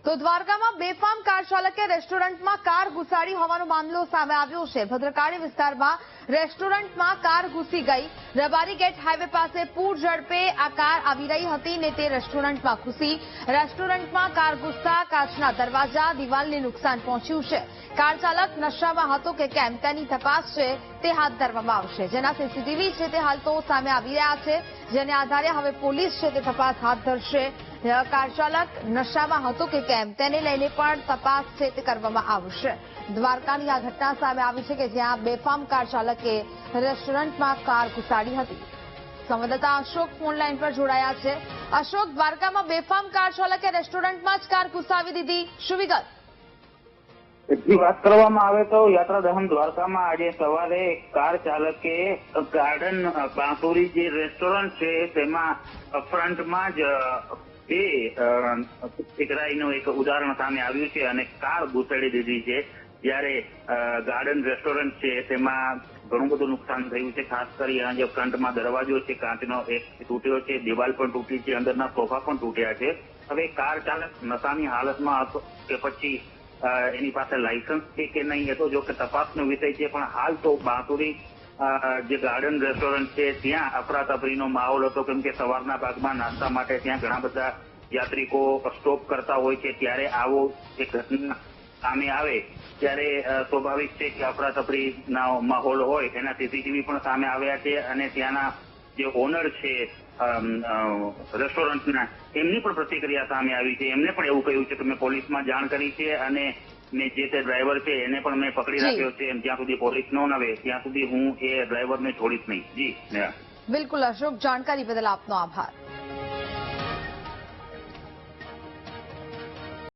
તો દ્વારકામાં બેફામ કાર ચાલકે રેસ્ટોરન્ટમાં કાર ઘુસાડી હોવાનો મામલો સામે આવ્યો છે। ભદ્રકાળી વિસ્તારમાં રેસ્ટોરન્ટમાં કાર ઘૂસી ગઈ। રબારી ગેટ હાઈવે પાસે પૂર ઝડપે આ કાર આવી રહી હતી ને તે રેસ્ટોરન્ટમાં ઘૂસી। રેસ્ટોરન્ટમાં કાર ઘૂસતા કાચના દરવાજા દિવાલને નુકસાન પહોંચ્યું છે। કાર ચાલક નશામાં હતો કે કેમ તેની તપાસ છે તે હાથ ધરવામાં આવશે। જેના સીસીટીવી છે તે હાલ તો સામે આવી રહ્યા છે, જેને આધારે હવે પોલીસ છે તે તપાસ હાથ ધરશે। કાર ચાલક નશામાં હતો કે કેમ તેને લઈને પણ તપાસ છે તે કરવામાં આવશે। દ્વારકાની આ ઘટના સામે આવી છે કે જ્યાં બેફામ કાર ચાલકે રેસ્ટોરન્ટમાં કાર ઘુસાડી હતી। સંવાદદાતા અશોક ફોન લાઈન પર જોડાયા છે। અશોક, દ્વારકામાં બેફામ કાર ચાલકે રેસ્ટોરન્ટમાં જ કાર ઘુસાવી દીધી, શું વિગત? એટલી વાત કરવામાં આવે તો યાત્રાધામ દ્વારકામાં આજે સવારે કાર ચાલકે ગાર્ડન બાંસુરી જે રેસ્ટોરન્ટ છે તેમાં ફ્રન્ટમાં જ ઠીકરાઈનું એક ઉદાહરણ સામે આવ્યું છે અને કાર ઘુસાડી દીધી છે। જ્યારે ગાર્ડન રેસ્ટોરન્ટ છે તેમાં ઘણું બધું નુકસાન થયું છે। ખાસ કરી જે ફ્રન્ટમાં દરવાજો છે કાચનો એક તૂટ્યો છે, દિવાલ પણ તૂટી છે, અંદરના સોફા પણ તૂટ્યા છે। હવે કાર ચાલક નશાની હાલતમાં હતો કે પછી એની પાસે લાયસન્સ છે કે નહીં એ તો જો કે તપાસનો વિષય છે, પણ હાલ તો બાંસુરી જે ગાર્ડન રેસ્ટોરન્ટ છે ત્યાં અફરાતફરીનો માહોલ હતો, કેમ કે સવારના ભાગમાં નાસ્તા માટે ત્યાં ઘણા બધા યાત્રિકો સ્ટોપ કરતા હોય છે। ત્યારે આવો એક ઘટના સામે આવે ત્યારે સ્વાભાવિક છે કે અફરાતફરીનો માહોલ હોય। એના સીસીટીવી પણ સામે આવ્યા છે અને ત્યાંના જે ઓનર છે રેસ્ટોરન્ટના એમની પણ પ્રતિક્રિયા સામે આવી છે। એમને પણ એવું કહ્યું છે કે મેં પોલીસમાં જાણ કરી છે અને મેં જે તે ડ્રાઈવર છે એને પણ મેં પકડી રાખ્યો છે। જ્યાં સુધી પોલીસ ન આવે ત્યાં સુધી હું એ ડ્રાઈવરને છોડીશ નહીં। જી બિલકુલ અશોક, જાણકારી બદલ આપનો આભાર।